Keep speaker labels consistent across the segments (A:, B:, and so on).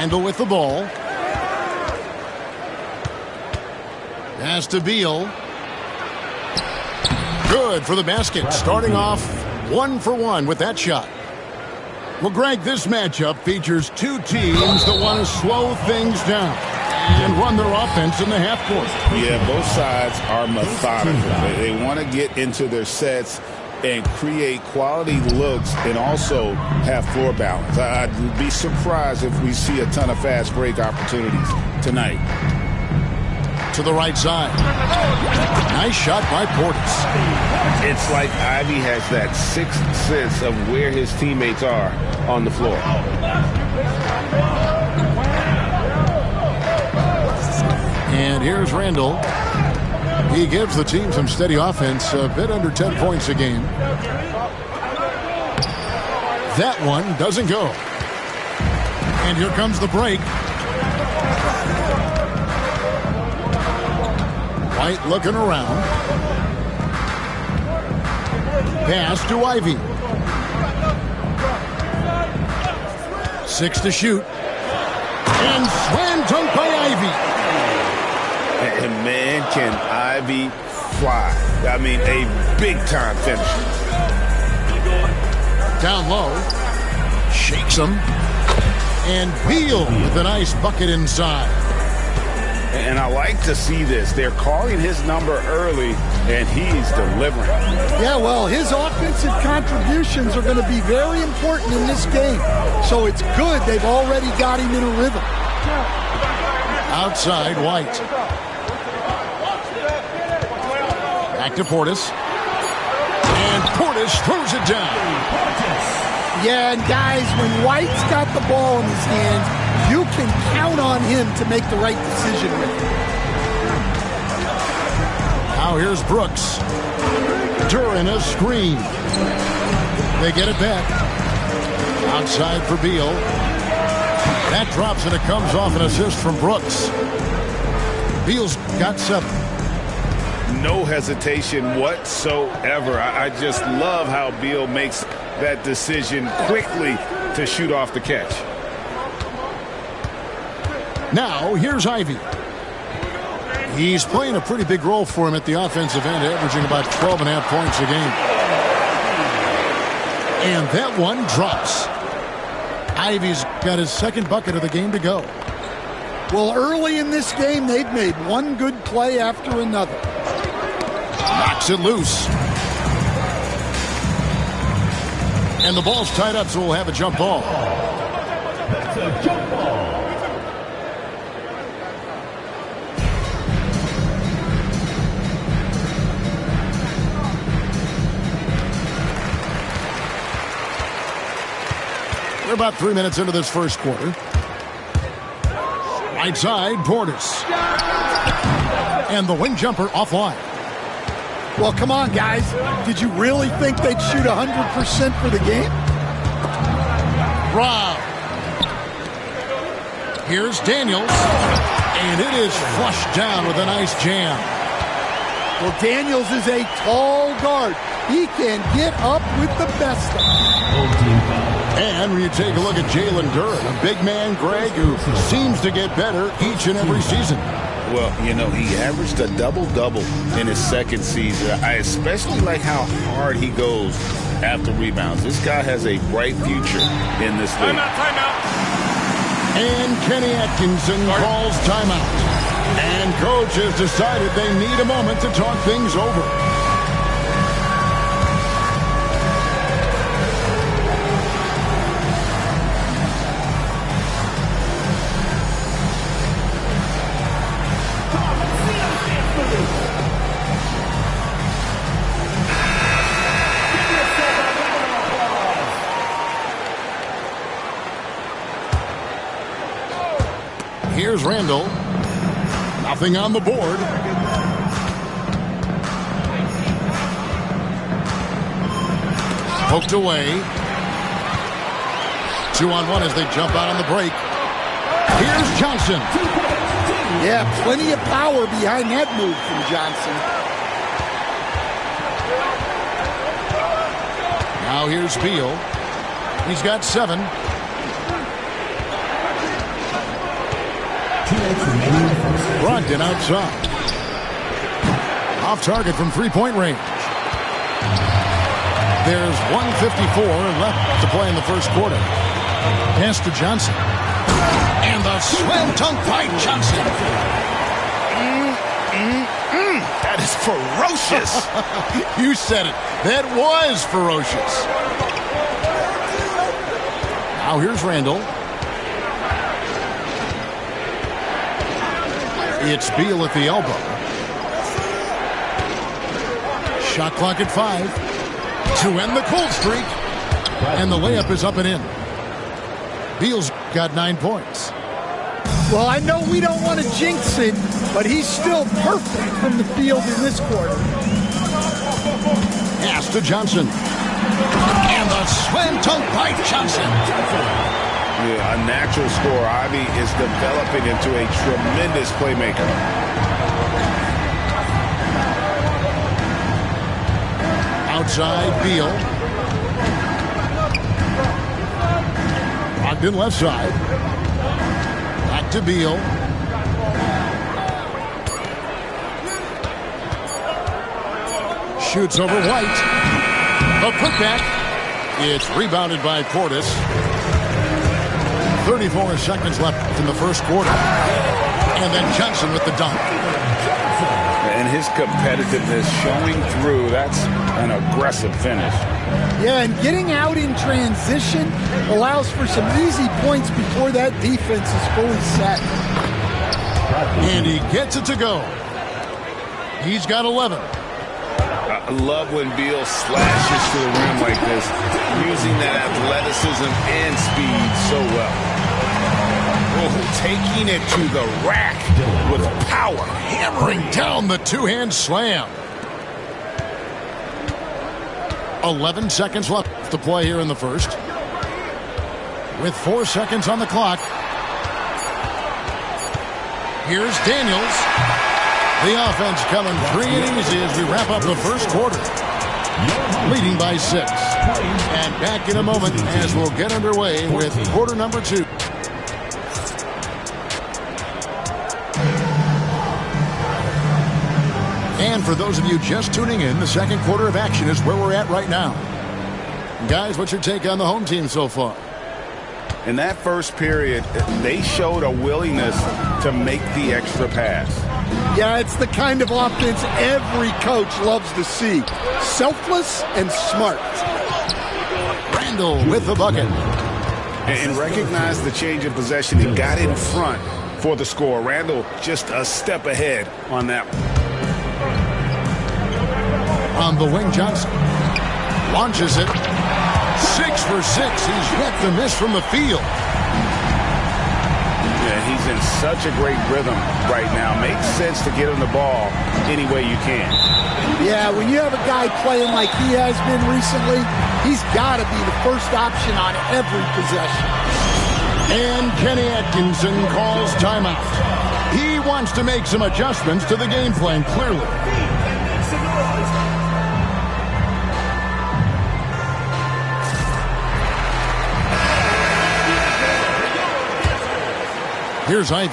A: Randall with the ball. Pass to Beal. Good for the basket. Starting off 1-for-1 with that shot. Well, Greg, this matchup features two teams that want to slow things down and run their offense in the half court.
B: Yeah, both sides are methodical. They want to get into their sets and create quality looks and also have floor balance. I'd be surprised if we see a ton of fast break opportunities tonight.
A: To the right side. Nice shot by Portis.
C: It's like Ivy has that sixth sense of where his teammates are on the floor.
A: And here's Randall. He gives the team some steady offense, a bit under 10 points a game. That one doesn't go. And here comes the break. White looking around. Pass to Ivy. 6 to shoot. And slam dunk by Ivy.
B: And man, can Ivy fly. I mean, a big-time finisher.
A: Down low. Shakes him. And Beal with a nice bucket inside.
B: And I like to see this. They're calling his number early, and he's delivering.
D: Yeah, well, his offensive contributions are going to be very important in this game. So it's good they've already got him in a rhythm.
A: Outside, White. Back to Portis. And Portis throws it down.
D: Yeah, and guys, when White's got the ball in his hands, you can count on him to make the right decision with it.
A: Now here's Brooks. During a screen. They get it back. Outside for Beal. That drops and it comes off an assist from Brooks. Beal's got 7.
B: No hesitation whatsoever. I just love how Beal makes that decision quickly to shoot off the catch.
A: Now, here's Ivy. He's playing a pretty big role for him at the offensive end, averaging about 12.5 points a game. And that one drops. Ivy's got his second bucket of the game to go.
D: Well, early in this game, they've made one good play after another.
A: Knocks it loose. And the ball's tied up, so we'll have a jump ball. We're about 3 minutes into this first quarter. Right side, Portis. And the wing jumper offline.
D: Well, come on, guys. Did you really think they'd shoot 100% for the game?
A: Rob. Here's Daniels. And it is flushed down with a nice jam.
D: Well, Daniels is a tall guard. He can get up with the best of them.
A: And when you take a look at Jalen Duren, a big man, Greg, who seems to get better each and every season.
B: Well, you know, he averaged a double-double in his second season. I especially like how hard he goes after rebounds. This guy has a bright future in this league.
C: Timeout.
A: And Kenny Atkinson calls timeout. And coach has decided they need a moment to talk things over. Here's Randall. Nothing on the board. Poked away. 2-on-1 as they jump out on the break. Here's Johnson.
D: Yeah, plenty of power behind that move from Johnson.
A: Now here's Beal. He's got 7. Brogdon outside. Off target from three-point range. There's 1:54 left to play in the first quarter. Pass to Johnson. And the slam dunk by Johnson.
C: That is ferocious.
A: You said it. That was ferocious. Now here's Randall. It's Beal at the elbow. Shot clock at 5 to end the cold streak. And the layup is up and in. Beal's got 9 points.
D: Well, I know we don't want to jinx it, but he's still perfect from the field in this quarter.
A: Pass to Johnson. And the slam dunk by Johnson.
C: Yeah, a natural scorer. Ivy is developing into a tremendous playmaker.
A: Outside, Beal. Brogdon left side. Back to Beal. Shoots over White. The putback. It's rebounded by Portis. 34 seconds left in the first quarter. And then Johnson with the dunk.
C: And his competitiveness showing through. That's an aggressive finish.
D: Yeah, and getting out in transition allows for some easy points before that defense is fully set.
A: And he gets it to go. He's got 11.
C: I love when Beal slashes to the rim like this, using that athleticism and speed so well.
A: Oh, taking it to the rack with power, hammering down the two-hand slam. 11 seconds left to play here in the first. With 4 seconds on the clock. Here's Daniels. The offense coming free and easy as we wrap up the first quarter. Leading by 6. And back in a moment as we'll get underway with quarter number 2. And for those of you just tuning in, the second quarter of action is where we're at right now. Guys, what's your take on the home team so far?
C: In that first period, they showed a willingness to make the extra pass.
D: Yeah, it's the kind of offense every coach loves to see. Selfless and smart.
A: Randall with the bucket.
C: And recognize the change of possession and got in front for the score. Randall just a step ahead on that one.
A: On the wing, Johnson launches it. 6 for 6. He's yet to miss from the field.
C: Yeah, he's in such a great rhythm right now. Makes sense to get him the ball any way you can.
D: Yeah, when you have a guy playing like he has been recently, he's got to be the first option on every possession.
A: And Kenny Atkinson calls timeout. He wants to make some adjustments to the game plan, clearly. Here's Ivy.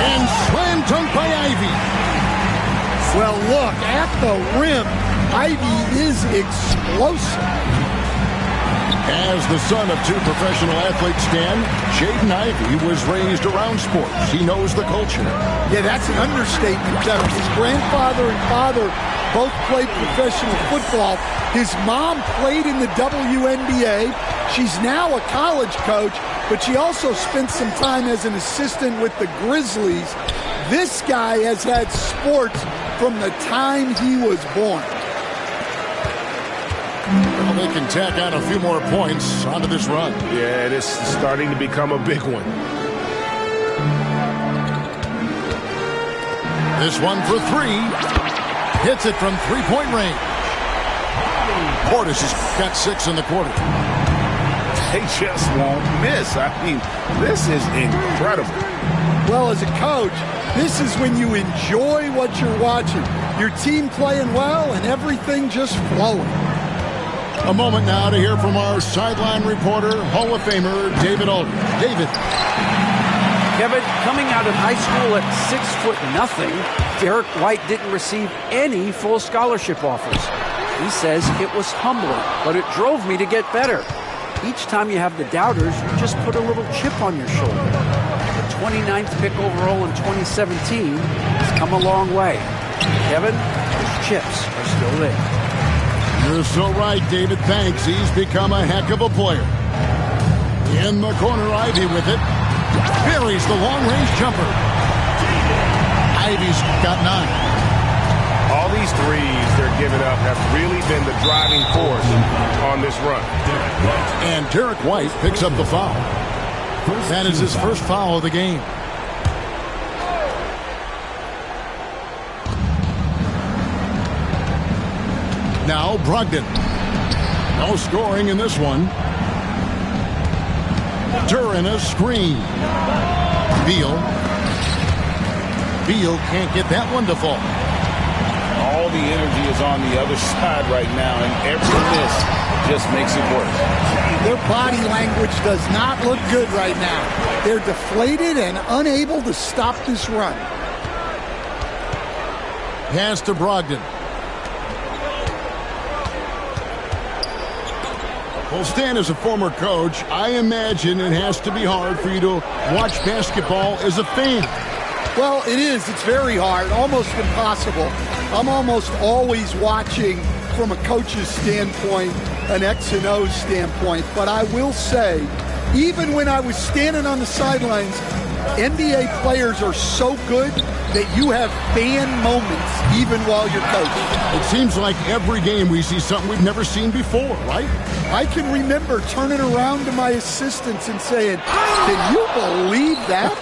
A: And slam dunk by Ivy.
D: Well, look, at the rim, Ivy is explosive.
A: As the son of 2 professional athletes, Stan, Jaden Ivey was raised around sports. He knows the culture.
D: Yeah, that's an understatement. His grandfather and father both played professional football. His mom played in the WNBA. She's now a college coach, but she also spent some time as an assistant with the Grizzlies. This guy has had sports from the time he was born.
A: Well, they can tack on a few more points onto this run.
C: Yeah, it is starting to become a big one.
A: This one for 3. Hits it from three-point range. Portis has got 6 in the quarter.
B: they just won't miss. I mean, this is incredible.
D: Well, as a coach, this is when you enjoy what you're watching. Your team playing well and everything just flowing.
A: A moment now to hear from our sideline reporter, Hall of Famer David Aldridge. David.
E: Kevin, coming out of high school at 6'0", Derek White didn't receive any full scholarship offers. He says it was humbling, but it drove me to get better. Each time you have the doubters, you just put a little chip on your shoulder. The 29th pick overall in 2017 has come a long way. Kevin, those chips are still there.
A: You're so right, David. Thanks. He's become a heck of a player. In the corner, Ivy with it. Buries the long-range jumper. Ivy's got 9.
F: All these threes they're giving up have really been the driving force on this run.
A: And Derek White picks up the foul. That is his first foul of the game. Now Brogdon. No scoring in this one. Duren a screen. Beal can't get that one to fall.
B: All the energy is on the other side right now, and every miss just makes it worse.
D: Their body language does not look good right now. They're deflated and unable to stop this run.
A: Pass to Brogdon. Well, Stan, as a former coach, I imagine it has to be hard for you to watch basketball as a fan.
D: Well, it is. It's very hard, almost impossible. I'm almost always watching from a coach's standpoint, an X and O standpoint. But I will say, even when I was standing on the sidelines, NBA players are so good that you have fan moments even while you're coaching.
A: It seems like every game we see something we've never seen before, right?
D: I can remember turning around to my assistants and saying, can you believe that?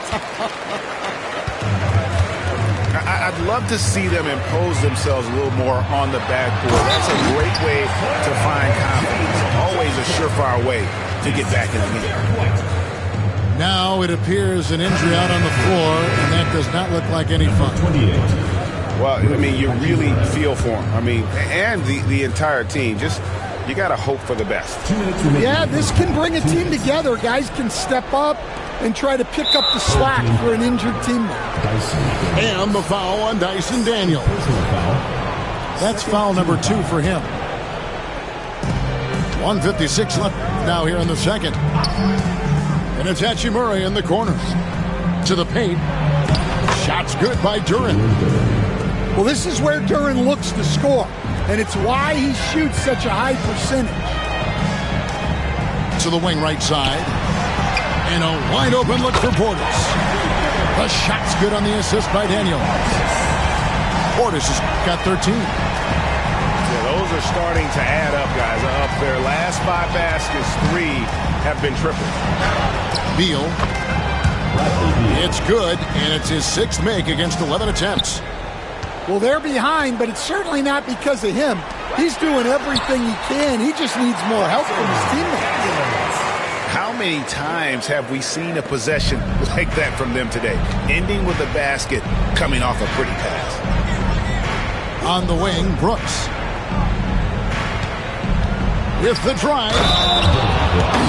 B: I'd love to see them impose themselves a little more on the backboard. That's a great way to find confidence. Always a surefire way to get back in the game.
A: Now it appears an injury out on the floor, and that does not look like any fun.
B: Well, I mean, you really feel for him. I mean, and the entire team. Just, you got to hope for the best.
D: Yeah, this can bring a team together. Guys can step up and try to pick up the slack for an injured teammate.
A: And the foul on Dyson Daniels. That's foul number 2 for him. 1:56 left now here in the second. And it's Hachimura in the corner. To the paint. Shot's good by Duren.
D: Well, this is where Duren looks to score. And it's why he shoots such a high percentage.
A: To the wing right side. And a wide open look for Portis. The shot's good on the assist by Daniels. Portis has got 13.
F: Yeah, those are starting to add up, guys. Up their last 5 baskets, 3 have been triple.
A: Beal. It's good, and it's his 6th make against 11 attempts.
D: Well, they're behind, but it's certainly not because of him. He's doing everything he can. He just needs more help from his teammates.
B: How many times have we seen a possession like that from them today? Ending with a basket, coming off a pretty pass.
A: On the wing, Brooks. With the drive.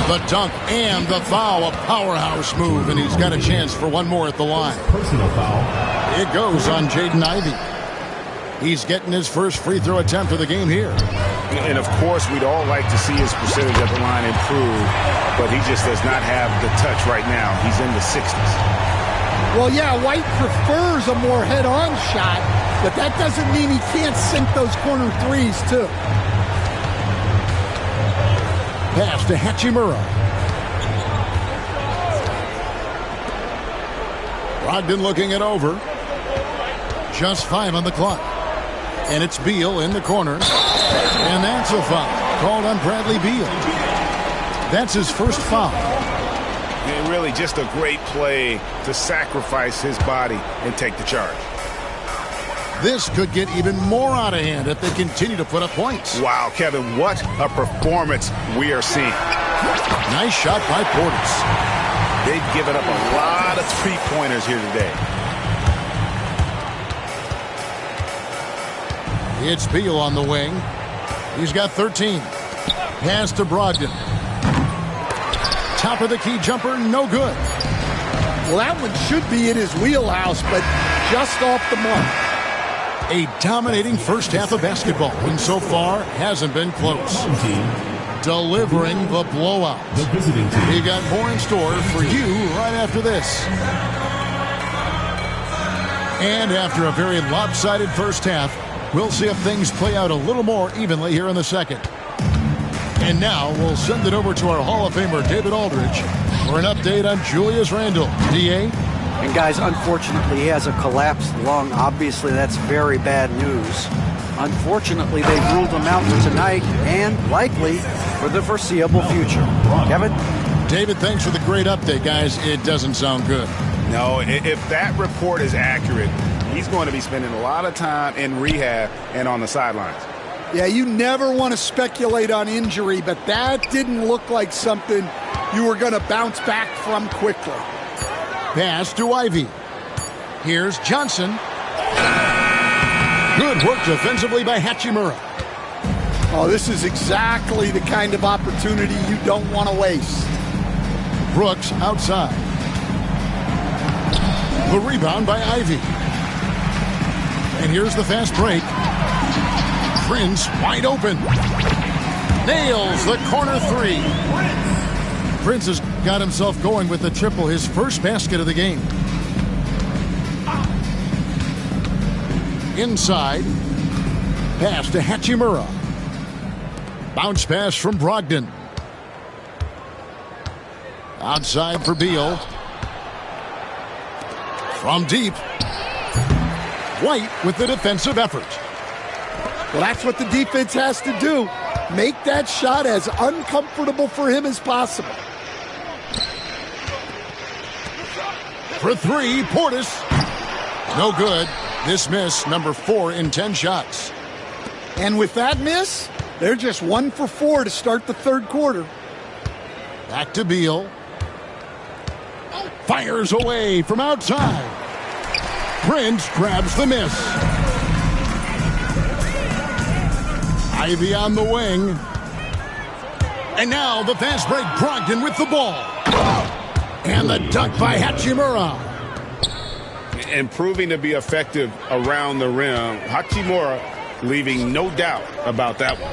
A: The dunk and the foul. A powerhouse move, and he's got a chance for one more at the line.
G: Personal foul.
A: It goes on Jaden Ivey. He's getting his first free throw attempt of the game here.
B: And, of course, we'd all like to see his percentage at the line improve, but he just does not have the touch right now. He's in the 60s.
D: Well, yeah, White prefers a more head-on shot, but that doesn't mean he can't sink those corner threes, too.
A: Pass to Hachimura. Brogdon looking it over. Just 5 on the clock. And it's Beal in the corner. And that's a foul called on Bradley Beal. That's his first foul.
B: And really just a great play to sacrifice his body and take the charge.
A: This could get even more out of hand if they continue to put up points.
B: Wow, Kevin, what a performance we are seeing.
A: Nice shot by Portis.
F: They've given up a lot of three-pointers here today.
A: It's Beal on the wing. He's got 13. Pass to Brogdon. Top of the key jumper, no good.
D: Well, that one should be in his wheelhouse, but just off the mark.
A: A dominating first half of basketball, and so far hasn't been close. Delivering the blowout. We got more in store for you right after this. And after a very lopsided first half, we'll see if things play out a little more evenly here in the second. And now we'll send it over to our Hall of Famer, David Aldridge, for an update on Julius Randle. D.A.?
E: And guys, unfortunately, he has a collapsed lung. Obviously, that's very bad news. Unfortunately, they've ruled him out for tonight and likely for the foreseeable future. Kevin?
A: David, thanks for the great update, guys. It doesn't sound good.
F: No, if that report is accurate, he's going to be spending a lot of time in rehab and on the sidelines.
D: Yeah, you never want to speculate on injury, but that didn't look like something you were going to bounce back from quickly.
A: Pass to Ivy. Here's Johnson. Good work defensively by Hachimura.
D: Oh, this is exactly the kind of opportunity you don't want to waste.
A: Brooks outside. The rebound by Ivy. And here's the fast break. Prince wide open. Nails the corner three. Prince has got himself going with the triple, his first basket of the game. Inside. Pass to Hachimura. Bounce pass from Brogdon. Outside for Beal. From deep. White with the defensive effort.
D: Well, that's what the defense has to do. Make that shot as uncomfortable for him as possible.
A: For three, Portis. No good. This miss, number 4 in 10 shots.
D: And with that miss, they're just 1 for 4 to start the third quarter.
A: Back to Beal. Fires away from outside. Prince grabs the miss. Ivy on the wing. And now the fast break, Brogdon with the ball. And the dunk by Hachimura.
F: And proving to be effective around the rim. Hachimura leaving no doubt about that one.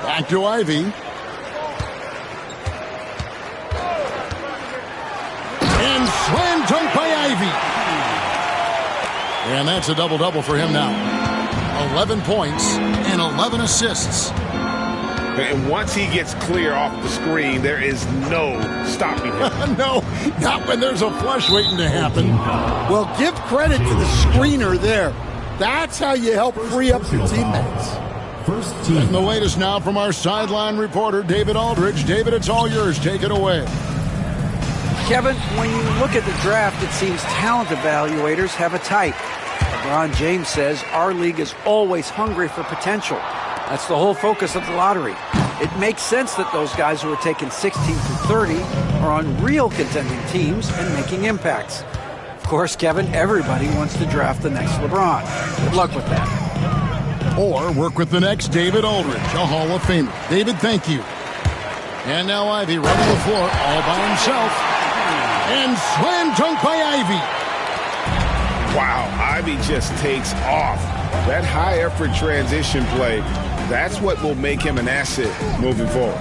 A: Back to Ivy. And slam dunk by Ivy. And that's a double-double for him now. 11 points and 11 assists.
F: And once he gets clear off the screen, there is no stopping him.
A: No, not when there's a flush waiting to happen.
D: Well, give credit to the screener there. That's how you help free up your teammates.
A: And the latest now from our sideline reporter, David Aldridge. David, it's all yours. Take it away.
E: Kevin, when you look at the draft, it seems talent evaluators have a type. LeBron James says our league is always hungry for potential. That's the whole focus of the lottery. It makes sense that those guys who are taken 16 through 30 are on real contending teams and making impacts. Of course, Kevin, everybody wants to draft the next LeBron. Good luck with that.
A: Or work with the next David Aldridge, a Hall of Famer. David, thank you. And now Ivy running the floor all by himself. And slam dunk by Ivy.
F: Wow, Ivy just takes off. That high-effort transition play, that's what will make him an asset moving forward.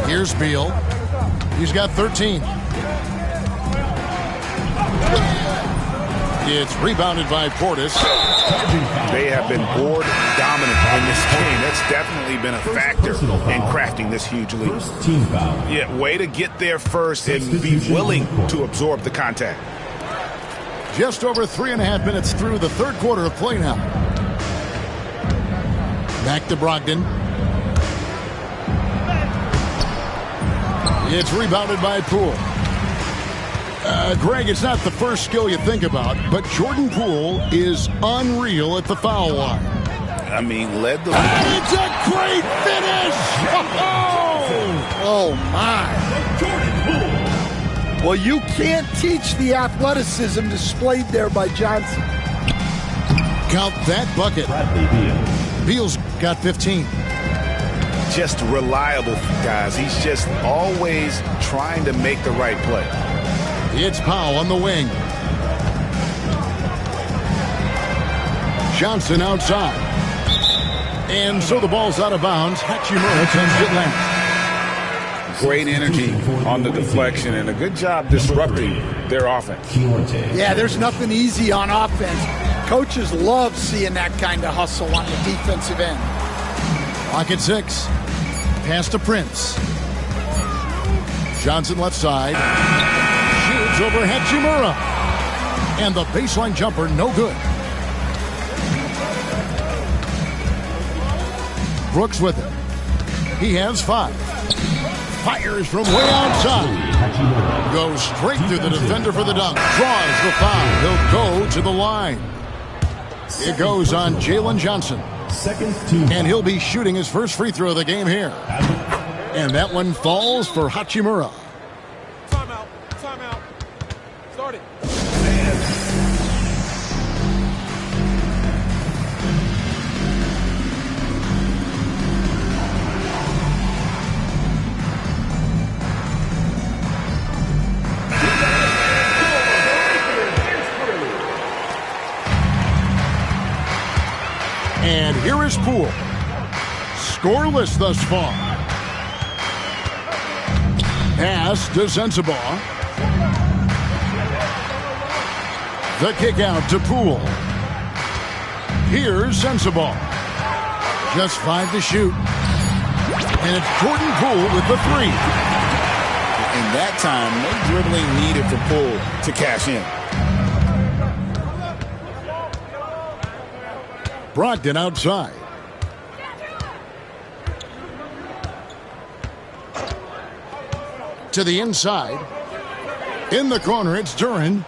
A: Here's Beal. He's got 13. It's rebounded by Portis.
F: They have been board dominant in this game. That's definitely been a factor in crafting this huge lead. Yeah, way to get there first and be willing to absorb the contact.
A: Just over 3.5 minutes through the third quarter of play now. Back to Brogdon. It's rebounded by Poole. Greg, it's not the first skill you think about, but Jordan Poole is unreal at the foul line.
B: I mean, led the...
A: And it's a great finish!
D: Oh, my. Well, you can't teach the athleticism displayed there by Johnson.
A: Count that bucket. Beal's got 15.
B: Just reliable, guys. He's just always trying to make the right play.
A: It's Powell on the wing. Johnson outside. And so the ball's out of bounds. Hachimura sends it last.
B: Great energy on the deflection and a good job disrupting their offense.
D: Yeah, there's nothing easy on offense. Coaches love seeing that kind of hustle on the defensive end.
A: Clock at 6. Pass to Prince. Johnson left side. Shoots over Hachimura. And the baseline jumper, no good. Brooks with it. He has 5. Fires from way outside. Goes straight through the defender for the dunk. Draws the foul. He'll go to the line. It goes on Jalen Johnson. And he'll be shooting his first free throw of the game here. And that one falls for Hachimura.
G: Timeout. Timeout. Start it.
A: And here is Poole. Scoreless thus far. Pass to Sensabaugh. The kick out to Poole. Here's Sensabaugh. Just 5 to shoot. And it's Jordan Poole with the 3.
B: In that time, no dribbling needed for Poole to cash in.
A: Brogdon outside. To the inside. In the corner, it's Duren.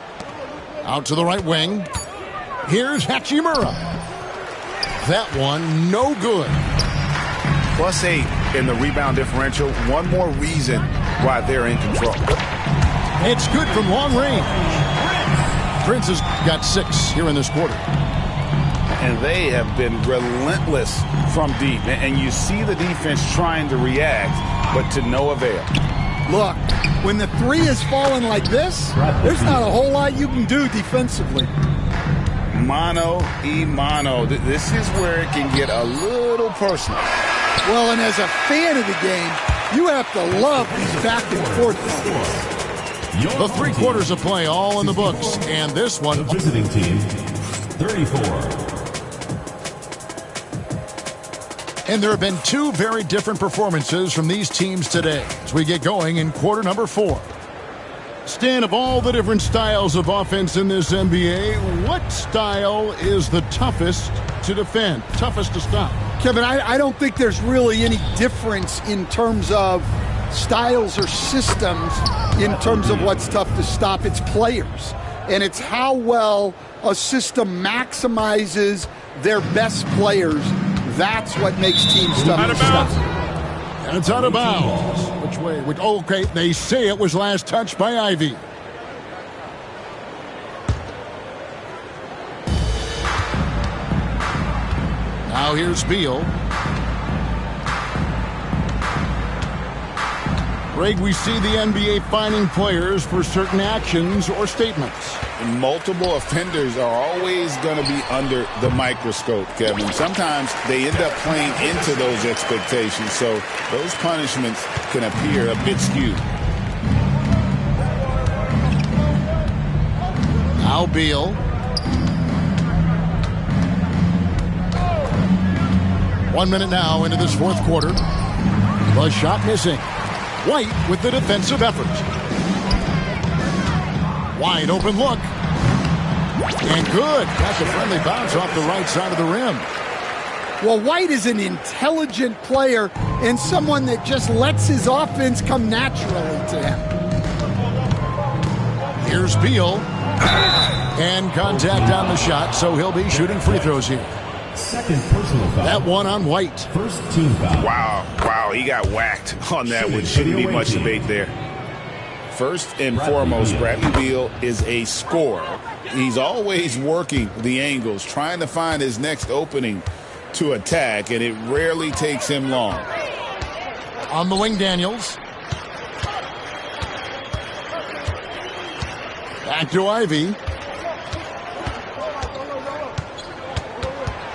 A: Out to the right wing. Here's Hachimura. That one, no good.
B: +8 in the rebound differential. One more reason why they're in control.
A: It's good from long range. Prince has got 6 here in this quarter.
B: And they have been relentless from deep. And you see the defense trying to react, but to no avail.
D: Look, when the 3 is falling like this, there's not a whole lot you can do defensively.
B: Mano y mano. This is where it can get a little personal.
D: Well, and as a fan of the game, you have to love these back and forth calls.
A: The 3 quarters of play all in the books. And this one.
H: The visiting team, 34.
A: And there have been 2 very different performances from these teams today as we get going in quarter number 4. Stan, of all the different styles of offense in this NBA, what style is the toughest to defend, toughest to stop?
D: Kevin, I don't think there's really any difference in terms of styles or systems in terms of what's tough to stop. It's players. And it's how well a system maximizes their best players. That's what makes teams tough to stop.
A: And it's out of bounds. Which way? Okay, they say it was last touched by Ivy. Now here's Beal. Greg, we see the NBA fining players for certain actions or statements.
B: Multiple offenders are always going to be under the microscope, Kevin. Sometimes they end up playing into those expectations, so those punishments can appear a bit skewed.
A: Now Beal. One minute now into this 4th quarter. The shot missing. White with the defensive effort. Wide open look. And good. That's a friendly bounce off the right side of the rim.
D: Well, White is an intelligent player and someone that just lets his offense come naturally to him.
A: Here's Beal. And contact on the shot, so he'll be shooting free throws here.
H: Second personal foul.
A: That one on White.
H: First team foul.
F: Wow, he got whacked on that one. Shouldn't be much debate there. First and foremost, Bradley Beal is a scorer. He's always working the angles, trying to find his next opening to attack, and it rarely takes him long.
A: On the wing, Daniels. Back to Ivy.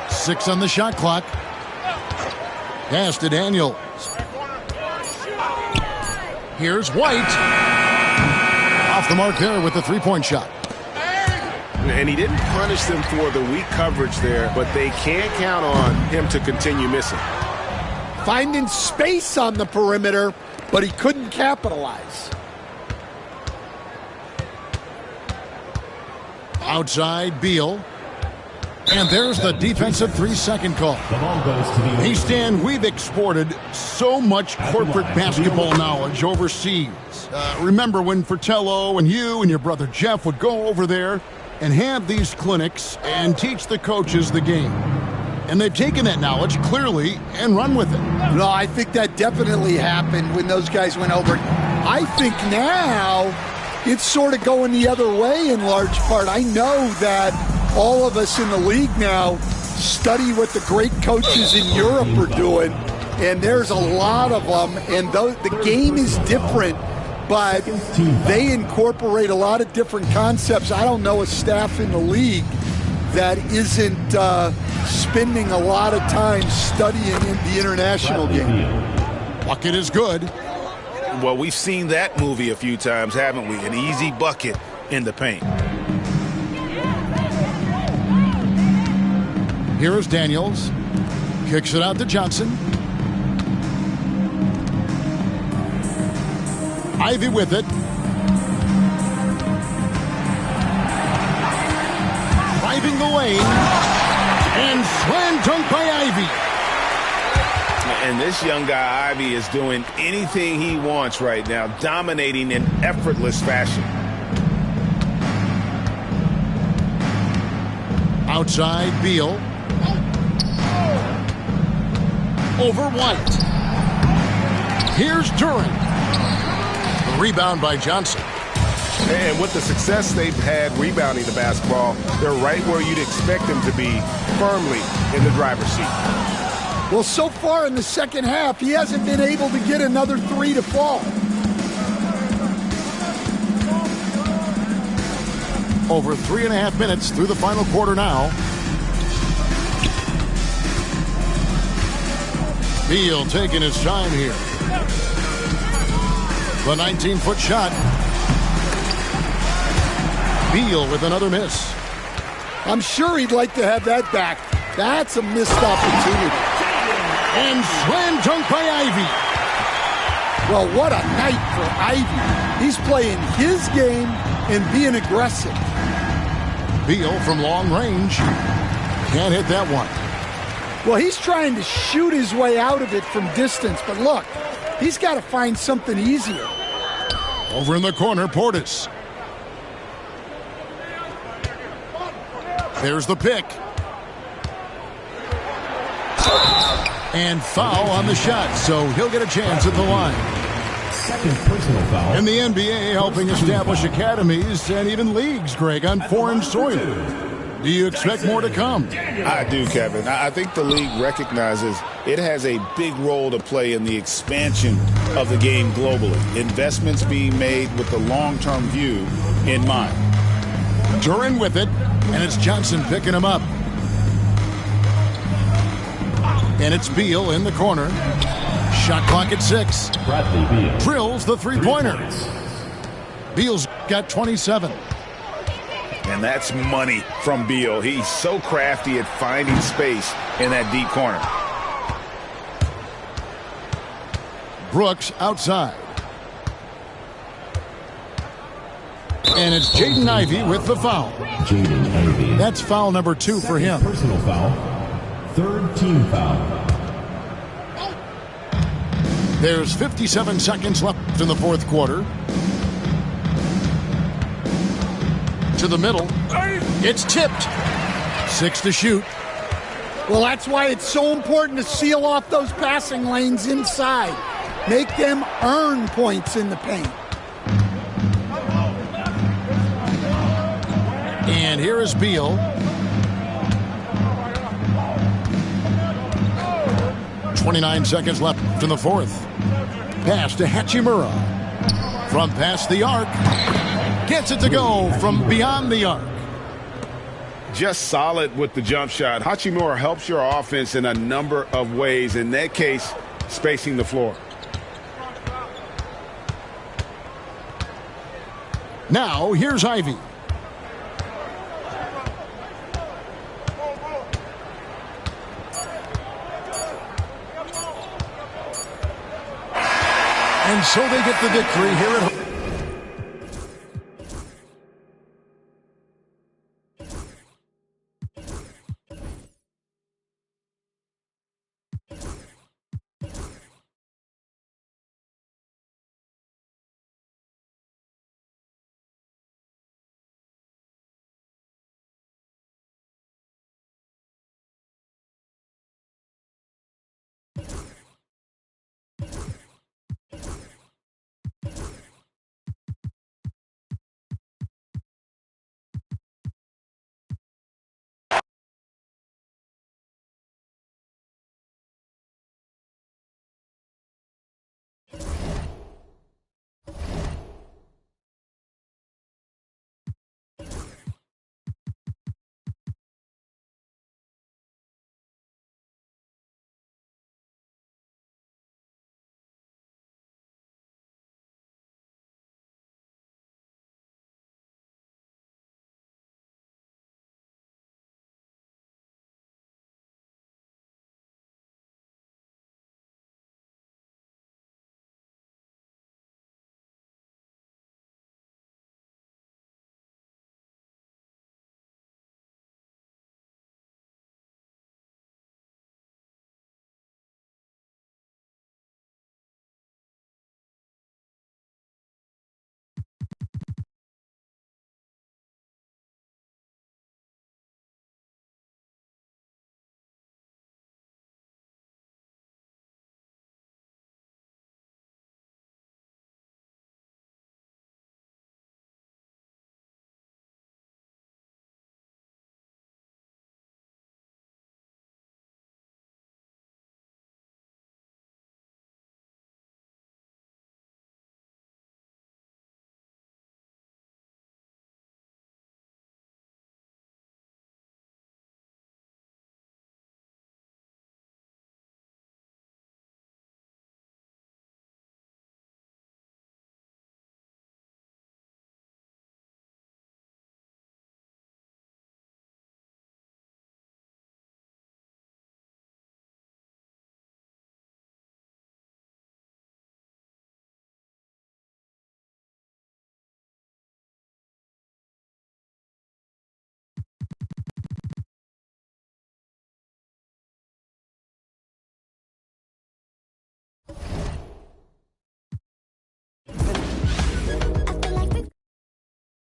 A: 6 on the shot clock. Pass to Daniels. Here's White. Off the mark there with the three-point shot.
F: And he didn't punish them for the weak coverage there, but they can't count on him to continue missing.
D: Finding space on the perimeter, but he couldn't capitalize.
A: Outside, Beal. And there's the defensive 3-second call.
H: The ball goes to the
A: Hey, Stan, we've exported so much corporate basketball knowledge overseas. Remember when Fratello and you and your brother Jeff would go over there and have these clinics and teach the coaches the game? And they've taken that knowledge clearly and run with it.
D: No, I think that definitely happened when those guys went over. I think now it's sort of going the other way in large part. I know that all of us in the league now study what the great coaches in Europe are doing, and there's a lot of them, and the game is different, but they incorporate a lot of different concepts. I don't know a staff in the league that isn't spending a lot of time studying in the international game.
A: Bucket is good.
F: Well, we've seen that movie a few times, haven't we? An easy bucket in the paint.
A: Here is Daniels. Kicks it out to Johnson. Ivy with it. Driving the lane. And slam dunk by Ivy.
F: And this young guy, Ivy, is doing anything he wants right now, dominating in effortless fashion.
A: Outside, Beal. Over White. Here's Duren. The rebound by Johnson.
F: And with the success they've had rebounding the basketball, they're right where you'd expect them to be, firmly in the driver's seat.
D: Well, so far in the second half, he hasn't been able to get another three to fall.
A: Over 3.5 minutes through the final quarter now. Beal taking his time here. The 19-foot shot. Beal with another miss.
D: I'm sure he'd like to have that back. That's a missed opportunity.
A: And slam dunk by Ivy.
D: Well, what a night for Ivy. He's playing his game and being aggressive.
A: Beal from long range. Can't hit that one.
D: Well, he's trying to shoot his way out of it from distance, but look, he's got to find something easier.
A: Over in the corner, Portis. There's the pick. And foul on the shot, so he'll get a chance at the line.
H: Second personal foul.
A: In the NBA, helping establish academies and even leagues, Greg, on foreign soil. Do you expect more to come?
F: I do, Kevin. I think the league recognizes it has a big role to play in the expansion of the game globally. Investments being made with the long-term view in mind.
A: Duren with it, and it's Johnson picking him up. And it's Beal in the corner. Shot clock at 6.
H: Bradley Beal
A: Drills the three-pointer. Beal's got 27.
F: And that's money from Beal. He's so crafty at finding space in that deep corner.
A: Brooks outside. And it's Jaden Ivey with the foul.
H: Jaden Ivey.
A: That's foul number 2 for him.
H: Personal foul. Third team foul.
A: There's 57 seconds left in the fourth quarter. To the middle. It's tipped. 6 to shoot.
D: Well, that's why it's so important to seal off those passing lanes inside. Make them earn points in the paint.
A: And here is Beal. .29 seconds left in the fourth. Pass to Hachimura. From past the arc. Gets it to go from beyond the arc.
B: Just solid with the jump shot. Hachimura helps your offense in a number of ways. In that case, spacing the floor.
A: Now, here's Ivey. And so they get the victory here at home.